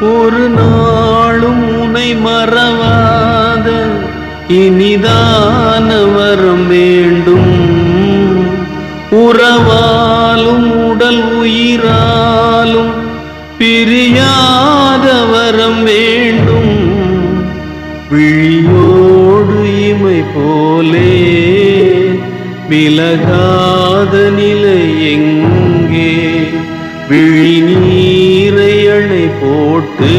ஒரு நாளும் உனை மறவாத இனிதான வரம் வேண்டும். உறவாலும் உடல் உயிராலும் பிரியாத வரம் வேண்டும். விழியோடு இமை போலே விலகாத நிலை எங்கே? விழி நீரை அணை போட்டு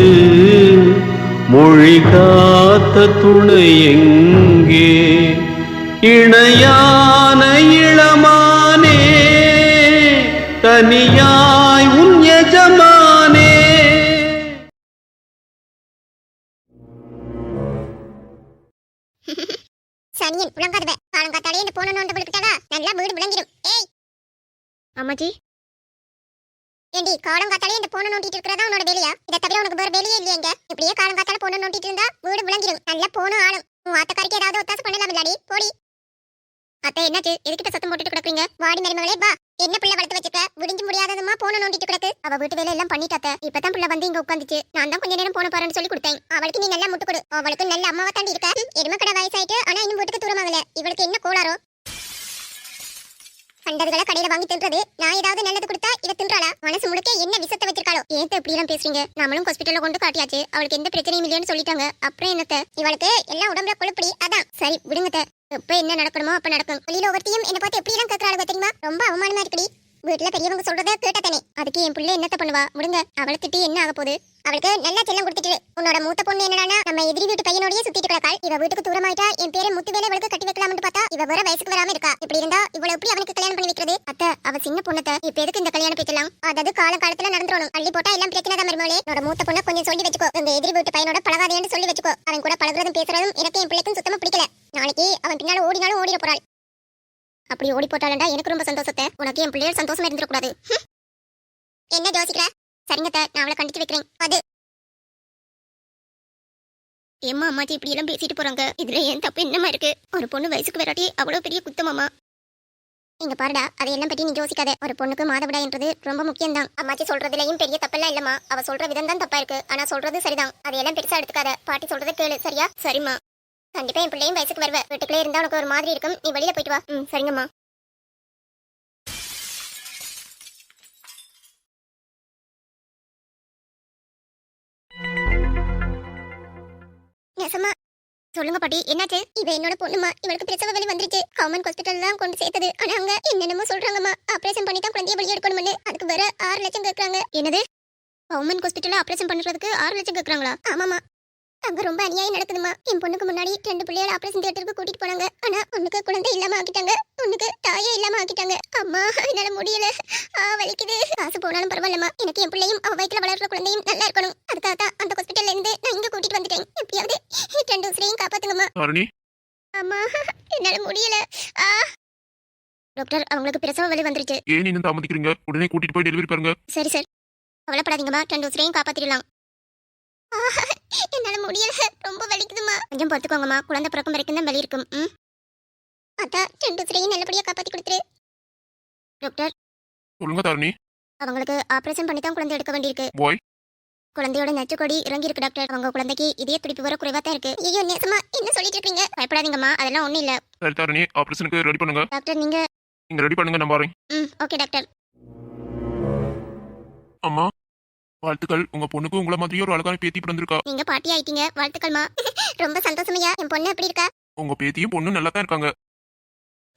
மொழி காத்த துணை எங்கே? இணையான இளமானே தனியாய் உன் எஜமானே. சனியன் உலங்காதவ காலங்காத்தாலே இந்த போன நோண்டபடுக்கிட்டாடா நல்லா வீடு விளங்கிடும். ஏய் அம்மாஜி, ஏண்டி காலங்காத்தாலே இந்த போன நோண்டிட்டு இருக்கிறதா உன்னோட வேலையா? இதை தவிர உனக்கு வேற வேலையே இல்லையா? இங்க இப்படியே காலங்காத்தால போன நோண்டிட்டு இருந்தா வீடு விளங்கிடும். நல்லா போன ஆளும் உன் ஆத்தக்காரிக்கு ஏதாவது ஒத்தாசு பண்ணலாம் இல்லாடி போடி. அத்தை என்னாச்சு? எதுக்கிட்ட சத்தம் போட்டுட்டு கிடக்குறீங்க? வாடி மருமகளே வா. என்ன பிள்ளை வளர்த்து வச்சிருக்க? விடிஞ்சு முடியாததுமா போன நோண்டிட்டு கிடக்கு. அவ வீட்டு வேலை எல்லாம் பண்ணிட்டாத்த. இப்பதான் பிள்ளை வந்து இங்க உட்காந்துச்சு. நான் தான் கொஞ்ச நேரம் போன பாருன்னு சொல்லி கொடுத்தேன். அவளுக்கு நீ நல்லா முட்டு கொடு. அவளுக்கு நல்ல அம்மாவா தாண்டி இருக்க. எருமக்கடை வயசாயிட்டு ஆனா இன்னும் வீட்டுக்கு தூரமாகல. இவளுக்கு என்ன கோளாரோ? கண்டதுகளை கடையில வாங்கி தின்றது. நான் ஏதாவது நல்லது கொடுத்தா இவ தின்றாளா? மனசு முழுக்க என்ன விஷத்தை வச்சிருக்காளோ? ஏன் இப்படி எல்லாம் பேசுறீங்க? நம்மளும் ஹாஸ்பிட்டல்ல கொண்டு காட்டியாச்சு. அவளுக்கு எந்த பிரச்சனையும் இல்லைன்னு சொல்லிட்டாங்க. அப்புறம் என்னத்த? இவளுக்கு எல்லாம் உடம்புல கொழுப்படி. அதான் சரி விடுங்கத்த. எப்ப என்ன நடக்கணுமோ அப்ப நடக்கும். வெளியில ஒவ்வொருத்தையும் என்ன பார்த்து எப்படி எல்லாம் கேட்கறாளுங்க தெரியுமா? ரொம்ப அவமானமா இருக்குடி. வீட்டுல பெரியவங்க சொல்றத கேட்டதானே. அதுக்கு என் பிள்ளை என்னத்த பண்ணுவா? விடுங்க. அவளை திட்டி என்ன ஆக போகுது? அவளுக்கு நல்லா செல்லம் கொடுத்துட்டு உன்னோட மூத்த பொண்ணு என்னடானா நம்ம எதிரி வீட்டு பையனோடயே சுத்திட்டு கிடக்காள். இவ வீட்டுக்கு தூரமாயிட்டா என் பேரை முத்துவேலை அவளுக்கு கட்டி வைக்கலாம்னு பார்த்தா இவ வர வயசுக்கு வராம இருக்கா. இப்படி இருந்தா இவளை எப்படி அவனுக்கு கல்யாணம் பண்ணி வைக்கிறது? அத்தை, அவ சின்ன பொண்ணத்த. இப்ப எதுக்கு இந்த கல்யாணம் பேச்சலாம்? அதாவது காலத்துல நடந்துறணும். அள்ளி போட்டா எல்லாம் பிரச்சனை தான் மருமகளே. என்னோட மூத்த பொண்ணை கொஞ்சம் சொல்லி வச்சுக்கோ. எங்க எதிரி வீட்டு பையனோட பழகாதேன்னு சொல்லி வச்சுக்கோ. அவன் கூட பழகுறதும் பேசுறதும் எனக்கு என் பிள்ளைக்கும் சுத்தமா பிடிக்கல. நாளைக்கு அவன் பின்னால ஓடினாலும் ஓடிட போறாள். அப்படி ஓடி போட்டாலண்டா எனக்கு ரொம்ப சந்தோஷத்தை. உனக்கு என் பிள்ளைகள் சந்தோஷமா இருந்துடக்கூடாது. என்ன யோசிக்கிற? சரிங்கத்த, நான் அவளை கண்டிச்சு வைக்கிறேன். அது ஏம்மா அம்மாச்சி இப்படி எல்லாம் பேசிட்டு போறாங்க? இதுல ஏன் தப்பு என்னமா இருக்கு? ஒரு பொண்ணு வயசுக்கு வராட்டி அவ்வளவு பெரிய குத்தமாமா? இங்க பாருடா, அதையெல்லாம் பத்தி நீ யோசிக்காத. ஒரு பொண்ணுக்கு மாதவிடாய் என்றது ரொம்ப முக்கியம் தான். அம்மாச்சி சொல்றதுலயும் பெரிய தப்பெல்லாம் இல்லம்மா. அவ சொல்ற விதம் தான் தப்பா இருக்கு. ஆனா சொல்றது சரிதான். அதையெல்லாம் பெருசா எடுத்துக்காத. பாட்டி சொல்றதை கேளு, சரியா? சரிம்மா. கண்டிப்பா என் பிள்ளையும் வயசுக்கு வருவ. வீட்டுக்குள்ளே இருந்தா உனக்கு ஒரு மாதிரி இருக்கும். நீ வெளியில போயிட்டு வா. சரிங்கம்மா. நெசமா சொல்லுங்க பாட்டி, என்னாச்சு? இவ என்னோட பொண்ணுமா. இவளுக்கு பிரசவ வலி வந்துருச்சு. கவர்மெண்ட் ஹாஸ்பிட்டல் தான் கொண்டு சேர்த்தது. ஆனா அங்க என்னென்னமோ சொல்றாங்கம்மா. ஆபரேஷன் பண்ணி தான் குழந்தைய வெளியே எடுக்கணும்னு. அதுக்கு வேற 6 லட்சம் கேக்குறாங்க. என்னது? கவர்மெண்ட் ஹாஸ்பிட்டல்ல ஆபரேஷன் பண்றதுக்கு 6 லட்சம் கேக்குறாங்களா? ஆமாமா, அங்க ரொம்ப அநியாயம் நடக்குதுமா. என் பொண்ணுக்கு முன்னாடி 2 பிள்ளைகள் ஆபரேஷன் தியேட்டருக்கு கூட்டிட்டு போனாங்க. ஆனா ஒண்ணுக்கு குழந்தை இல்லாம ஆக்கிட்டாங்க, ஒண்ணுக்கு தாயே இல்லாம ஆக்கிட்டாங்க. அம்மா என்னால முடியல, வலிக்குது. காசு போனாலும் பரவாயில்லம்மா. எனக்கு என் பிள்ளையும் அவ வயித்துல வளர்ற குழந்தையும் நல்லா இருக்கணும். அதுக்காக தான் அந்த ஹாஸ்பிட்டல்ல இருந்து நான் இங்க கூட்டிட்டு வந்துட்டேன். எப்படியாவது 2 உசிரையும் காப்பாத்துங்கம்மா. அம்மா என்னால முடியல. டாக்டர், அவங்களுக்கு பிரசவ வலி வந்துருச்சு. ஏன் இன்னும் தாமதிக்கிறீங்க? உடனே கூட்டிட்டு போய் டெலிவரி பாருங்க. சரி சார், கவலைப்படாதீங்கம்மா. 2 உசிரையும் காப்பாத்திடலாம். என்னால முடியல, ரொம்ப வலிக்குதுமா. கொஞ்சம் பொறுத்துக்கோங்கம்மா. குழந்தை பிறக்கும் வரைக்கும் தான் வலி இருக்கும். அதான் 2 உசிரையும் நல்லபடியா காப்பாத்தி கொடுத்துரு. டாக்டர், சொல்லுங்க தாரணி. அவங்களுக்கு ஆபரேஷன் பண்ணி தான் குழந்தை எடுக்க வேண்டியிருக்கு. பாய், குழந்தையோட நச்சுக்கொடி இறங்கி இருக்கு டாக்டர். அவங்க குழந்தைக்கு இதய துடிப்பு வர குறைவா தான் இருக்கு. ஐயோ நெசமா என்ன சொல்லிட்டு இருக்கீங்க? பயப்படாதீங்கம்மா, அதெல்லாம் ஒண்ணும் இல்ல. சரி தாரணி, ஆபரேஷனுக்கு ரெடி பண்ணுங்க. டாக்டர் நீங்க ரெடி பண்ணுங்க, நான் வரேன். Okay doctor. அம்மா வாழ்த்துக்கள். உங்க பொண்ணுக்கு உங்களை மாதிரியே ஒரு அழகான பேத்தி பிறந்திருக்கா. நீங்க பாட்டி ஆயிட்டீங்க, வாழ்த்துக்கள்மா. ரொம்ப சந்தோஷமையா. என் பொண்ணு எப்படி இருக்கா? உங்க பேத்தியும் பொண்ணு நல்லா தான் இருக்காங்க.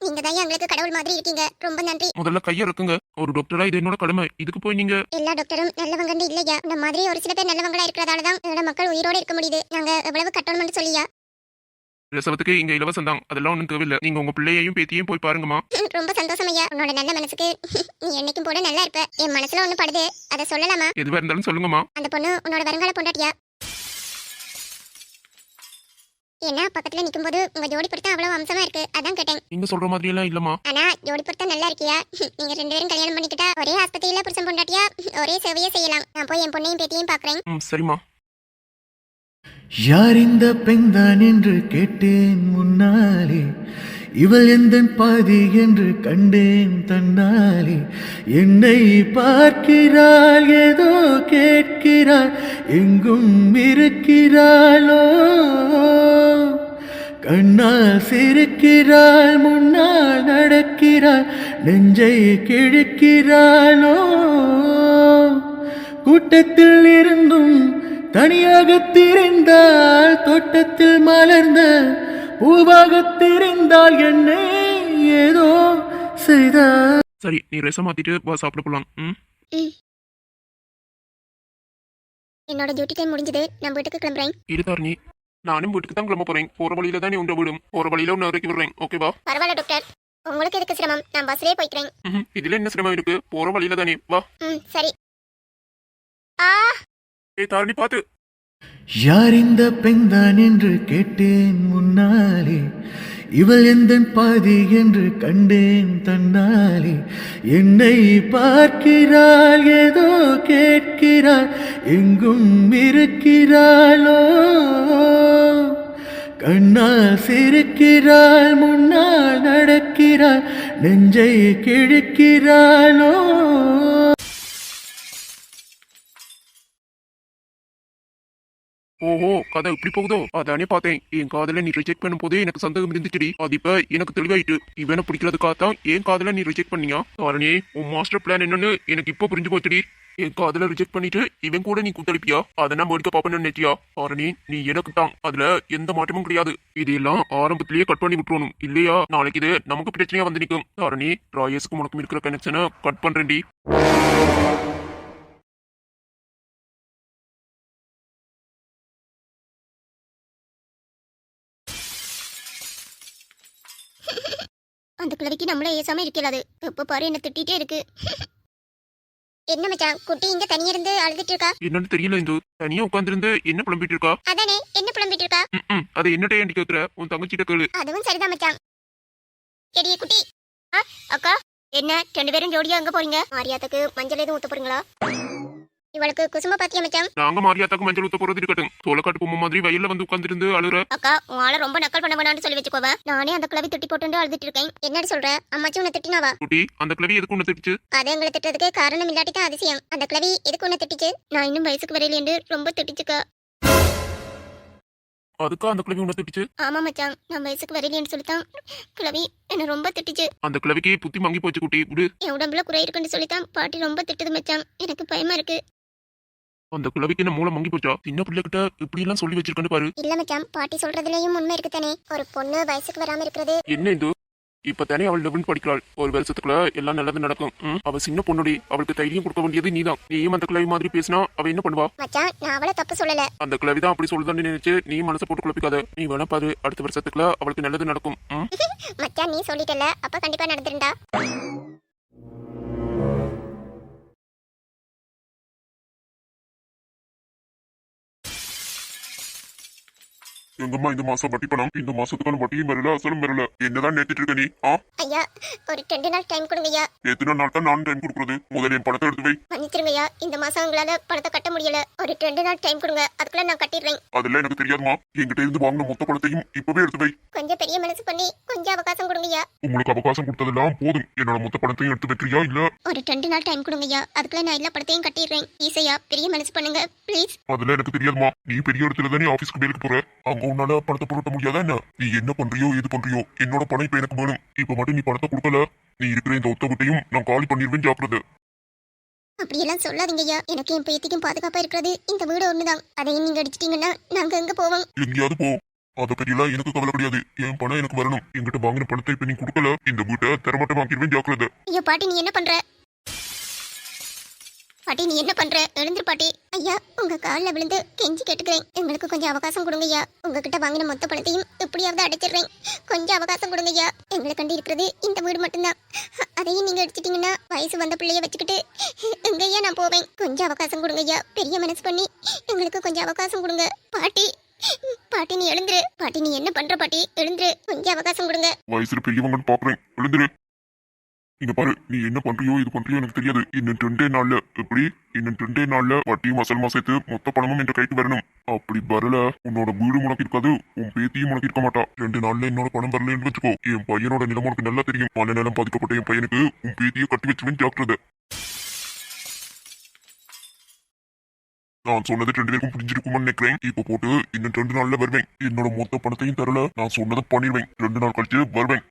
நீங்க தான் எங்களுக்கு கடவுள் மாதிரி இருக்கீங்க. ரொம்ப நன்றி. முதல்ல கைய இருக்குங்க. ஒரு டாக்டரா இது என்னோட கடமை. இதுக்கு போய் நீங்க எல்லா டாக்டரும் நல்லவங்கன்னு இல்லையா? இந்த மாதிரி ஒரு சில பேர் நல்லவங்களா இருக்கிறதால தான் என்னோட மக்கள் உயிரோட இருக்க முடியுது. நாங்க எவ்வளவு கட்டணும்னு சொல்லியா? பிரசவத்துக்கு இங்க இலவசம் தான். அதெல்லாம் ஒன்றும் தேவையில்லை. நீங்க உங்க பிள்ளையையும் பேத்தியையும் போய் பாருங்கம்மா. ரொம்ப சந்தோஷம் ஐயா. உன்னோட நல்ல மனசுக்கு நீ என்னைக்கும் போல நல்லா இருப்ப. என் மனசுல ஒண்ணு படுது, அதை சொல்லலாமா? எதுவா இருந்தாலும் சொல்லுங்கம்மா. அந்த பொண்ணு உன்னோட வருங்கால பொண்டாட்டியா? ஏன்னா பக்கத்துல நிக்கும்போது உங்க ஜோடி பொருத்தம் அவ்வளவு அம்சமா இருக்கு, அதான் கேட்டேன். நீங்க சொல்ற மாதிரி எல்லாம் இல்லம்மா. ஆனா ஜோடி பொருத்தம் நல்லா இருக்கியா? நீங்க 2 பேரும் கல்யாணம் பண்ணிக்கிட்டா ஒரே ஆஸ்பத்திரியில புருஷன் பொண்டாட்டியா ஒரே சேவையே செய்யலாம். நான் போய் என் பொண்ணையும் பேத்தியும் பாக்குறேன். சரிம்மா. யார் இந்த பெண்தான் என்று கேட்டேன் முன்னாலே, இவள் எந்தன் பாதி என்று கண்டேன் தன்னாலே. என்னை பார்க்கிறாள், ஏதோ கேட்கிறாள், எங்கும் இருக்கிறாளோ கண்ணால் சிரிக்கிறாள் முன்னால் நடக்கிறாள் நெஞ்சை கிழக்கிறாளோ கூட்டத்தில் இருந்தும் தனியாக திரிந்தாள் தோட்டத்தில் மலர்ந்த பூவாக திரிந்தாள் என்னை ஏதோ செய்தாள். சரி நீ ரெச மாத்திட்டு வா சாப்பிட போலாம். ம் என்னோட டியூட்டி டைம் முடிஞ்சது, நான் வீட்டுக்கு கிளம்புறேன். இரு தாரணி, நானும் வீட்டுக்கு தான் கிளம்ப போறேன். போற வழியில தான் நீ உண்ட விடும். போற வழியில உன்னை இறக்கி விடுறேன். ஓகேவா? பரவாயில்ல டாக்டர், உங்களுக்கு எதுக்கு சிரமம், நான் பஸ்லயே போய்க்கிறேன். இதுல என்ன சிரமம் இருக்கு? போற வழியில தானே, வா. சரி. ஏய் தாரணி பாத்து. யார் இந்த பெண்தான் என்று கேட்டேன் முன்னாலே இவள் எந்தன் பாதி என்று கண்டேன் தன்னாலே என்னை பார்க்கிறாள் ஏதோ கேட்கிறாள் எங்கும் இருக்கிறாளோ கண்ணால் சிரிக்கிறாள் முன்னால் நடக்கிறாள் நெஞ்சை கிழக்கிறாளோ. ஓஹோ, கதை இப்படி போகுதோ? அதானே பார்த்தேன். என் காதல நீ ரிஜெக்ட் பண்ணும் போதே எனக்கு சந்தேகம் இருந்துச்சுடி. அது இப்ப எனக்கு தெளிவாயிட்டு. இவனை பிடிக்கிறதுக்காக தான் என் காதல நீ ரிஜெக்ட் பண்ணியா? தாரணி, உன் மாஸ்டர் பிளான் என்னன்னு எனக்கு இப்போ புரிஞ்சு போச்சுடி. என் காதல ரிஜெக்ட் பண்ணிட்டு இவன் கூட நீ கூத்தளிப்பியா? அதை நான் முடிக்க பாப்பேன்னு நினைச்சியா? தாரணி, நீ எனக்கு தான், அதுல எந்த மாற்றமும் கிடையாது. இதெல்லாம் ஆரம்பத்திலேயே கட் பண்ணி விட்டுறணும், இல்லையா நாளைக்கு இது நமக்கு பிரச்சனையா வந்து நிற்கும். தாரணி, ராயேஸ்க்கு உனக்கும் இருக்கிற கனெக்ஷனை கட் பண்றேன்டி. அந்த கிழவிக்கு நம்மள ஏசாம இருக்கலாது, எப்ப பாரு என்ன திட்டிட்டே இருக்கு. என்ன மச்சான், குட்டி இங்க தனியா இருந்து அழுதுட்டு இருக்கா? என்னன்னு தெரியல, இந்து தனியா உட்கார்ந்திருந்து என்ன புலம்பிட்டு இருக்கா? அதானே, என்ன புலம்பிட்டு இருக்கா? அதை என்னட்ட ஏண்டி கேக்குற? உன் தங்கச்சிட்ட கேளு. அதுவும் சரிதான் மச்சான். எடியே குட்டி. அக்கா, என்ன 2 பேரும் ஜோடியா எங்க போறீங்க? மாரியாத்துக்கு மஞ்சள் எதுவும் ஊத்த போறீங்களா? இவளுக்கு குசும பாத்தியா மச்சான்? நாங்க மாரியாத்தாக்கு மஞ்சள் ஊத்த போறது இருக்கட்டும். சோளக்காட்டு பொம்மை மாதிரி வயல்ல வந்து உட்கார்ந்திருந்து அழுற. அக்கா, உன் ஆளை ரொம்ப நக்கல் பண்ண வேணாம்னு சொல்லி வச்சுக்கோவ. நானே அந்த கிளவி திட்டி போட்டு அழுதுட்டு இருக்கேன். என்னடி சொல்ற? அம்மாச்சி உன்னை திட்டினாவா? குட்டி, அந்த கிளவி எதுக்கு உன்னை திட்டுச்சு? அது எங்களை திட்டுறதுக்கு காரணம் இல்லாட்டி தான் அதிசயம். அந்த கிளவி எதுக்கு உன்னை திட்டிச்சு? நான் இன்னும் வயசுக்கு வரையிலேன்னு ரொம்ப திட்டிச்சுக்கா. அதுக்கா அந்த கிளவி உன்னை திட்டுச்சு? ஆமா மச்சான், நான் வயசுக்கு வரையிலேன்னு சொல்லித்தான் கிளவி என்ன ரொம்ப திட்டிச்சு. அந்த கிளவிக்கு புத்தி மங்கி போச்சு குட்டி, விடு. என் உடம்புல குறை இருக்குன்னு சொல்லித்தான் பாட்டி ரொம்ப திட்டுது மச்சான். எனக்கு பயமா இருக்கு. அந்த கிளவிக்கு என்ன மூளை மங்கி போச்சா? சின்ன பிள்ளைகிட்ட இப்படி எல்லாம் சொல்லி வச்சிருக்கேன்னு பாரு. இல்ல மச்சான், பாட்டி சொல்றதுலயும் உண்மை இருக்கு தானே. ஒரு பொண்ணு வயசுக்கு வராம இருக்கிறது. என்ன இது? இப்ப தானே அவள் 11 படிக்கிறாள். ஒரு வருஷத்துக்குள்ள எல்லாம் நல்லது நடக்கும். அவ சின்ன பொண்ணுடி, அவளுக்கு தைரியம் கொடுக்க வேண்டியது நீதான். நீயும் அந்த கிளவி மாதிரி பேசினா அவ என்ன பண்ணுவா? மச்சான், நான் அவளை தப்பு சொல்லல. அந்த கிளவி தான் அப்படி சொல்லுதான்னு நினைச்சு நீ மனசை போட்டு குழப்பிக்காத. நீ வேணா பாரு, அடுத்த வருஷத்துக்குள்ள அவளுக்கு நல்லது நடக்கும். மச்சான், நீ சொல்லிட்டல, அப்ப கண்டிப்பா நடந்துருண்டா. எங்கம்மா இந்த மாசம் வட்டி பணம்? இந்த மாசத்துக்கான வட்டியும் வரல, அசலும் வரல. என்னதான் நேத்திட்டு இருக்க நீ? ஐயா, ஒரு 2 நாள் டைம் கொடுங்கய்யா. எத்தனை நாள் தான் நான் டைம் கொடுக்குறது? முதல்ல என் பணத்தை எடுத்து வை. மன்னிச்சிருங்கய்யா, இந்த மாசம் உங்களால பணத்தை கட்ட முடியல. ஒரு 2 நாள் டைம் கொடுங்க, அதுக்குள்ள நான் கட்டிடுறேன். அதெல்லாம் எனக்கு தெரியாதுமா. என்கிட்ட இருந்து வாங்கின மொத்த பணத்தையும் இப்பவே எடுத்து வை. கொஞ்சம் பெரிய மனசு பண்ணி கொஞ்சம் அவகாசம் கொடுங்கய்யா. உங்களுக்கு அவகாசம் கொடுத்ததெல்லாம் போதும். என்னோட மொத்த பணத்தையும் எடுத்து வைக்கிறியா இல்ல? ஒரு 2 நாள் டைம் கொடுங்கய்யா, அதுக்குள்ள நான் எல்லா பணத்தையும் கட்டிடுறேன். ஈஸையா, பெரிய மனசு பண்ணுங்க ப்ளீஸ். அதெல்லாம் எனக்கு தெரியாதுமா. நீ பெரிய இடத்துல தானே ஆபீஸ்க்கு வேலைக்கு போற. அங்க உன்னால பணத்தை புரட்ட முடியாதா என்ன? நீ என்ன பண்றியோ எது பண்றியோ, என்னோட பணம் இப்ப எனக்கு வேணும். இப்ப மட்டும் நீ பணத்தை கொடுக்கல, நீ இருக்கிற இந்த ஒத்த வீட்டையும் நான் காலி பண்ணிடுவேன், ஜாக்கிரதை. அப்படியெல்லாம் சொல்லாதீங்கய்யா. எனக்கு என் பேத்திக்கும் பாதுகாப்பா இருக்கிறது இந்த வீடு ஒண்ணுதான். அதையும் நீங்க அடிச்சிட்டீங்கன்னா நாங்க எங்க போவோம்? எங்கேயாவது போ. அதை பற்றியெல்லாம் எனக்கு கவலை கிடையாது. என் பணம் எனக்கு வரணும். என்கிட்ட வாங்கின பணத்தை இப்ப நீ கொடுக்கல, இந்த வீட்டை தரமாட்ட வாங்கிடுவேன், ஜாக்கிரதை. ஐயோ பாட்டி, நீ என்ன பண்ற? பாட்டி, நீ என்ன பண்ற? எழுந்துரு பாட்டி. ஐயா, உங்க காலில் விழுந்து கெஞ்சி கேட்டுக்கிறேன், எங்களுக்கு கொஞ்சம் அவகாசம் கொடுங்கய்யா. உங்ககிட்ட வாங்கின மொத்த பணத்தையும் எப்படியாவது அடைச்சிடுறேன். கொஞ்சம் அவகாசம் கொடுங்கய்யா. எங்களை கண்டு இருக்கிறது இந்த வீடு மட்டும்தான். அதையும் நீங்க அடிச்சிட்டீங்கன்னா வயசு வந்த பிள்ளைய வச்சுக்கிட்டு எங்கய்யா நான் போவேன்? கொஞ்சம் அவகாசம் கொடுங்கய்யா. பெரிய மனசு பண்ணி எங்களுக்கு கொஞ்சம் அவகாசம் கொடுங்க பாட்டி. பாட்டி, நீ எழுந்துரு. பாட்டி, நீ என்ன பண்ற பாட்டி? எழுந்துரு, கொஞ்சம் அவகாசம் கொடுங்க. வயசுல பெரியவங்கன்னு பாக்குறேன், எழுந்துரு. இங்க பாரு, நீ என்ன பண்றியோ இது பண்றியோ எனக்கு தெரியாது. இன்னும் 2 நாள்ல எப்படி? இன்னும் 2 நாள்ல வட்டியும் அசல் சேர்த்து மொத்த பணமும் என்ற கைக்கு வரணும். அப்படி வரல, உன்னோட வீடு உனக்கு இருக்காது, உன் பேத்தியும் உனக்கு இருக்க மாட்டா. 2 நாள்ல என்னோட பணம் வரலன்னு வச்சுக்கோ, என் பையனோட நிலம் உனக்கு நல்லா தெரியும். மன நிலம் பாதிக்கப்பட்ட என் பையனுக்கு உன் பேத்தியை கட்டி வச்சுவேன், ஜாக்கிரதை. நான் சொன்னது 2 பேருக்கும் புரிஞ்சிருக்கும்னு நினைக்கிறேன். இப்ப போட்டு இன்னும் 2 நாள்ல வருவேன். என்னோட மொத்த பணத்தையும் தரல, நான் சொன்னதை பண்ணிடுவேன். 2 நாள் கழிச்சு வருவேன்.